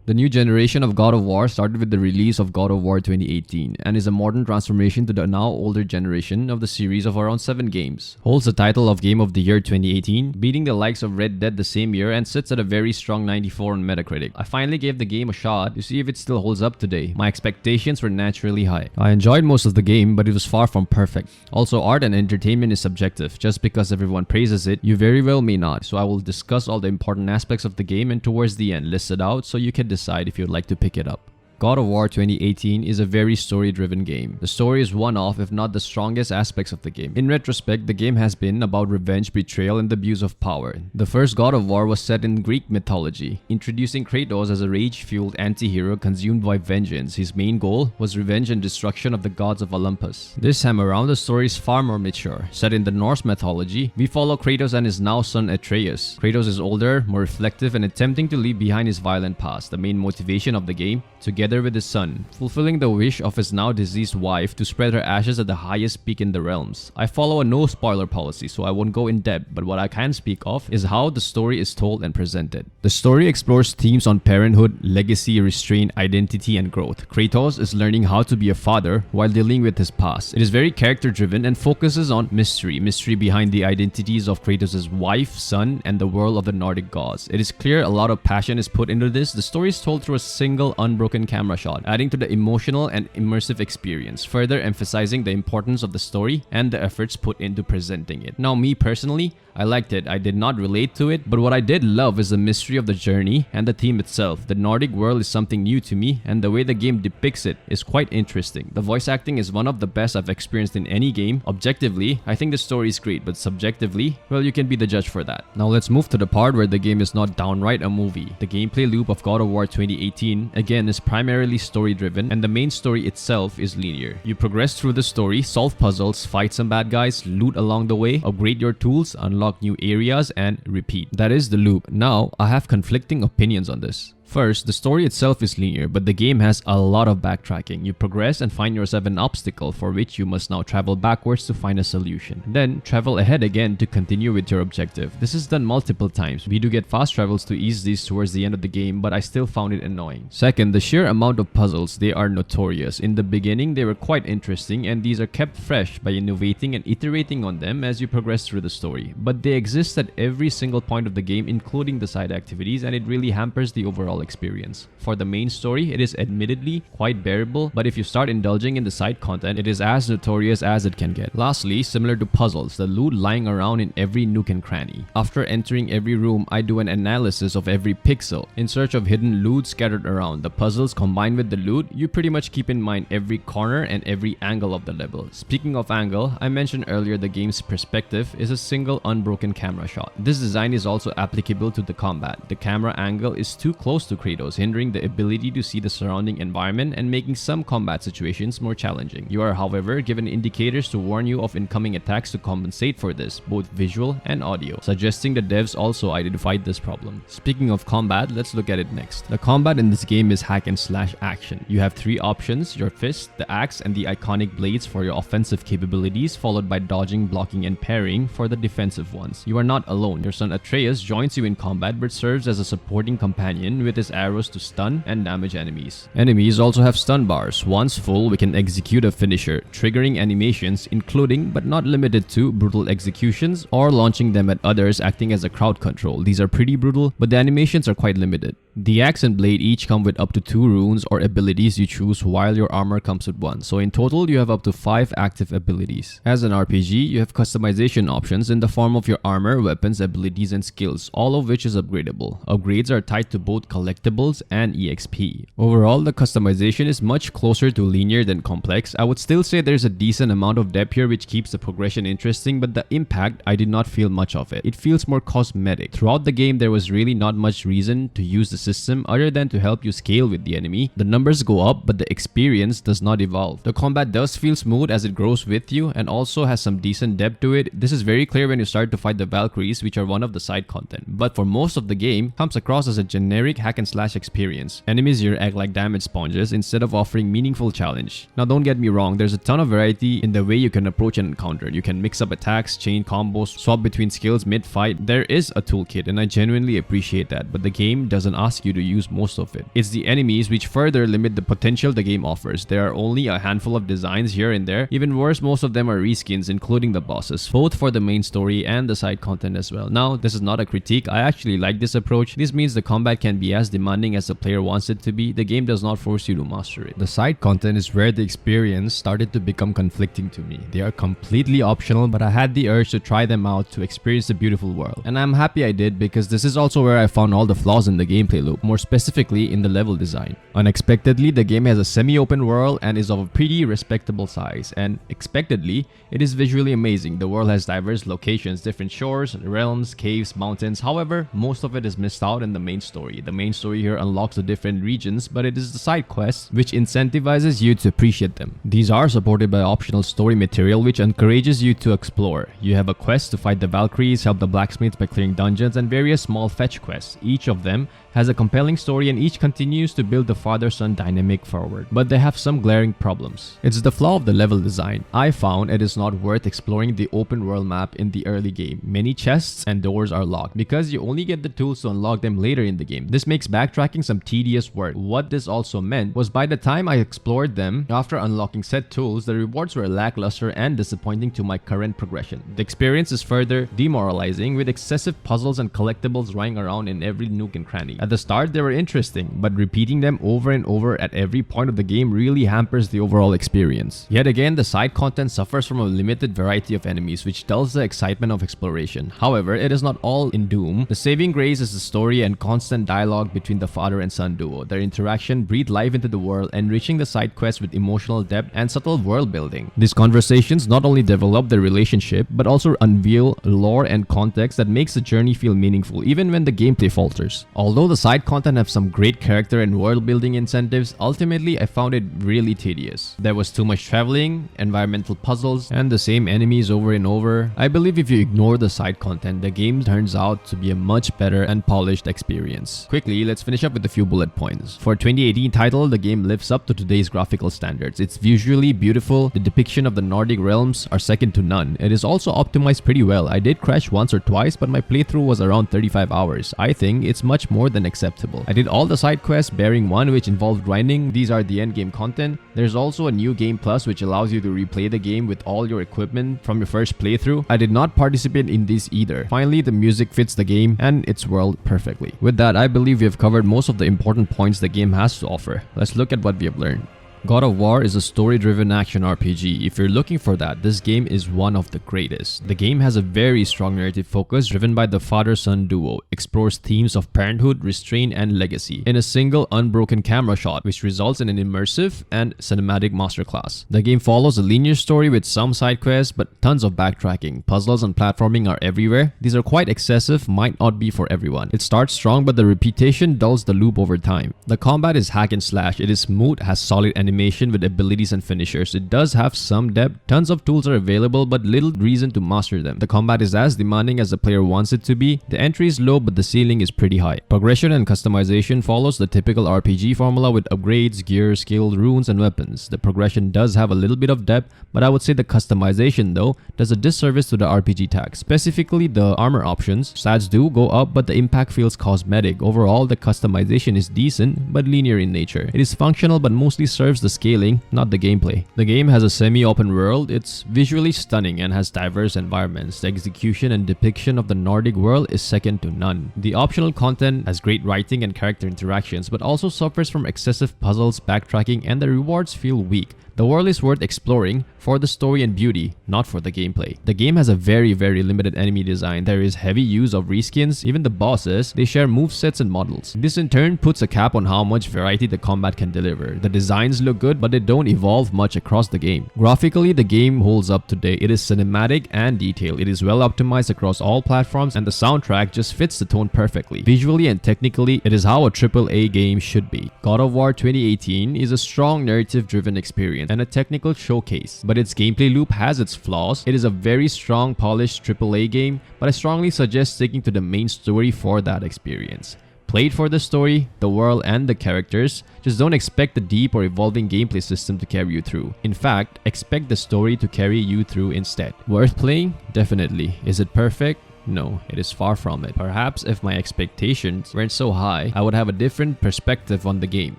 The new generation of God of War started with the release of God of War 2018 and is a modern transformation to the now older generation of the series of around 7 games. Holds the title of Game of the Year 2018, beating the likes of Red Dead the same year and sits at a very strong 94 on Metacritic. I finally gave the game a shot to see if it still holds up today. My expectations were naturally high. I enjoyed most of the game, but it was far from perfect. Also, art and entertainment is subjective. Just because everyone praises it, you very well may not. So I will discuss all the important aspects of the game and towards the end list it out so you can decide if you'd like to pick it up. God of War 2018 is a very story-driven game. The story is one of, if not the strongest aspects of the game. In retrospect, the game has been about revenge, betrayal, and the abuse of power. The first God of War was set in Greek mythology, introducing Kratos as a rage-fueled anti-hero consumed by vengeance. His main goal was revenge and destruction of the gods of Olympus. This time around, the story is far more mature. Set in the Norse mythology, we follow Kratos and his now son Atreus. Kratos is older, more reflective, and attempting to leave behind his violent past. The main motivation of the game, together with his son, fulfilling the wish of his now deceased wife to spread her ashes at the highest peak in the realms. I follow a no spoiler policy, so I won't go in depth, but what I can speak of is how the story is told and presented. The story explores themes on parenthood, legacy, restraint, identity, and growth. Kratos is learning how to be a father while dealing with his past. It is very character driven and focuses on mystery behind the identities of Kratos' wife, son, and the world of the Nordic gods. It is clear a lot of passion is put into this. The story is told through a single unbroken camera shot, adding to the emotional and immersive experience, further emphasizing the importance of the story and the efforts put into presenting it. Now, me personally, I liked it. I did not relate to it, but what I did love is the mystery of the journey and the theme itself. The Nordic world is something new to me, and the way the game depicts it is quite interesting. The voice acting is one of the best I've experienced in any game. Objectively, I think the story is great, but subjectively, well, you can be the judge for that. Now let's move to the part where the game is not downright a movie. The gameplay loop of God of War 2018, again, is primarily story-driven, and the main story itself is linear. You progress through the story, solve puzzles, fight some bad guys, loot along the way, upgrade your tools, unlock new areas, and repeat. That is the loop. Now, I have conflicting opinions on this. First, the story itself is linear, but the game has a lot of backtracking. You progress and find yourself an obstacle for which you must now travel backwards to find a solution. Then, travel ahead again to continue with your objective. This is done multiple times. We do get fast travels to ease these towards the end of the game, but I still found it annoying. Second, the sheer amount of puzzles, they are notorious. In the beginning, they were quite interesting, and these are kept fresh by innovating and iterating on them as you progress through the story. But they exist at every single point of the game, including the side activities, and it really hampers the overall experience. For the main story, it is admittedly quite bearable, but if you start indulging in the side content, it is as notorious as it can get. Lastly, similar to puzzles, the loot lying around in every nook and cranny. After entering every room, I do an analysis of every pixel in search of hidden loot scattered around. The puzzles combined with the loot, you pretty much keep in mind every corner and every angle of the level. Speaking of angle, I mentioned earlier the game's perspective is a single unbroken camera shot. This design is also applicable to the combat. The camera angle is too close to Kratos, hindering the ability to see the surrounding environment and making some combat situations more challenging. You are, however, given indicators to warn you of incoming attacks to compensate for this, both visual and audio, suggesting the devs also identified this problem. Speaking of combat, let's look at it next. The combat in this game is hack and slash action. You have 3 options: your fist, the axe, and the iconic blades for your offensive capabilities, followed by dodging, blocking, and parrying for the defensive ones. You are not alone. Your son Atreus joins you in combat but serves as a supporting companion with his arrows to stun and damage enemies. Enemies also have stun bars. Once full, we can execute a finisher, triggering animations including but not limited to brutal executions or launching them at others, acting as a crowd control. These are pretty brutal, but the animations are quite limited. The axe and blade each come with up to 2 runes or abilities you choose, while your armor comes with 1. So in total, you have up to 5 active abilities. As an RPG, you have customization options in the form of your armor, weapons, abilities, and skills, all of which is upgradable. Upgrades are tied to both collectibles and EXP. Overall, the customization is much closer to linear than complex. I would still say there's a decent amount of depth here which keeps the progression interesting, but the impact, I did not feel much of it. It feels more cosmetic. Throughout the game, there was really not much reason to use the system other than to help you scale with the enemy. The numbers go up, but the experience does not evolve. The combat does feel smooth as it grows with you and also has some decent depth to it. This is very clear when you start to fight the Valkyries, which are one of the side content. But for most of the game, comes across as a generic hack and slash experience. Enemies here act like damage sponges instead of offering meaningful challenge. Now don't get me wrong, there's a ton of variety in the way you can approach an encounter. You can mix up attacks, chain combos, swap between skills mid-fight. There is a toolkit and I genuinely appreciate that, but the game doesn't ask ask you to use most of it. It's the enemies which further limit the potential the game offers. There are only a handful of designs here and there. Even worse, most of them are reskins, including the bosses, both for the main story and the side content as well. Now, this is not a critique. I actually like this approach. This means the combat can be as demanding as the player wants it to be. The game does not force you to master it. The side content is where the experience started to become conflicting to me. They are completely optional, but I had the urge to try them out to experience the beautiful world. And I'm happy I did, because this is also where I found all the flaws in the gameplay loop, more specifically in the level design. Unexpectedly, the game has a semi-open world and is of a pretty respectable size, and expectedly, it is visually amazing. The world has diverse locations, different shores, realms, caves, mountains. However, most of it is missed out in the main story. The main story here unlocks the different regions, but it is the side quests which incentivizes you to appreciate them. These are supported by optional story material which encourages you to explore. You have a quest to fight the Valkyries, help the blacksmiths by clearing dungeons, and various small fetch quests. Each of them has a compelling story, and each continues to build the father-son dynamic forward. But they have some glaring problems. It's the flaw of the level design. I found it is not worth exploring the open world map in the early game. Many chests and doors are locked because you only get the tools to unlock them later in the game. This makes backtracking some tedious work. What this also meant was by the time I explored them, after unlocking said tools, the rewards were lackluster and disappointing to my current progression. The experience is further demoralizing, with excessive puzzles and collectibles lying around in every nook and cranny. At the start, they were interesting, but repeating them over and over at every point of the game really hampers the overall experience. Yet again, the side content suffers from a limited variety of enemies, which dulls the excitement of exploration. However, it is not all in doom. The saving grace is the story and constant dialogue between the father and son duo. Their interaction breathed life into the world, enriching the side quests with emotional depth and subtle world building. These conversations not only develop their relationship, but also unveil lore and context that makes the journey feel meaningful, even when the gameplay falters. Although the side content have some great character and world building incentives, ultimately I found it really tedious. There was too much traveling, environmental puzzles, and the same enemies over and over. I believe if you ignore the side content, the game turns out to be a much better and polished experience. Quickly, let's finish up with a few bullet points. For a 2018 title, the game lives up to today's graphical standards. It's visually beautiful. The depiction of the Nordic realms are second to none. It is also optimized pretty well. I did crash once or twice, but my playthrough was around 35 hours. I think it's much more than acceptable. I did all the side quests, bearing one which involved grinding. These are the end game content. There's also a new game plus which allows you to replay the game with all your equipment from your first playthrough. I did not participate in these either. Finally, the music fits the game and its world perfectly. With that, I believe we have covered most of the important points the game has to offer. Let's look at what we have learned. God of War is a story-driven action RPG. If you're looking for that, this game is one of the greatest. The game has a very strong narrative focus driven by the father-son duo, explores themes of parenthood, restraint, and legacy in a single unbroken camera shot, which results in an immersive and cinematic masterclass. The game follows a linear story with some side quests, but tons of backtracking. Puzzles and platforming are everywhere. These are quite excessive, might not be for everyone. It starts strong, but the repetition dulls the loop over time. The combat is hack and slash. It is smooth, has solid animation with abilities and finishers. It does have some depth. Tons of tools are available, but little reason to master them. The combat is as demanding as the player wants it to be. The entry is low, but the ceiling is pretty high. Progression and customization follows the typical RPG formula with upgrades, gear, skill, runes, and weapons. The progression does have a little bit of depth, but I would say the customization, though, does a disservice to the RPG tag. Specifically, the armor options. Stats do go up, but the impact feels cosmetic. Overall, the customization is decent, but linear in nature. It is functional, but mostly serves the scaling, not the gameplay. The game has a semi-open world. It's visually stunning and has diverse environments. The execution and depiction of the Nordic world is second to none. The optional content has great writing and character interactions, but also suffers from excessive puzzles, backtracking, and the rewards feel weak. The world is worth exploring for the story and beauty, not for the gameplay. The game has a very limited enemy design. There is heavy use of reskins. Even the bosses, they share movesets and models. This in turn puts a cap on how much variety the combat can deliver. The designs look good, but they don't evolve much across the game. Graphically, the game holds up today. It is cinematic and detailed. It is well optimized across all platforms, and the soundtrack just fits the tone perfectly. Visually and technically, it is how a AAA game should be. God of War 2018 is a strong narrative-driven experience and a technical showcase, but its gameplay loop has its flaws. It is a very strong, polished AAA game, but I strongly suggest sticking to the main story for that experience. Play it for the story, the world, and the characters. Just don't expect the deep or evolving gameplay system to carry you through. In fact, expect the story to carry you through instead. Worth playing? Definitely. Is it perfect? No, it is far from it. Perhaps if my expectations weren't so high, I would have a different perspective on the game.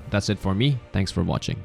That's it for me. Thanks for watching.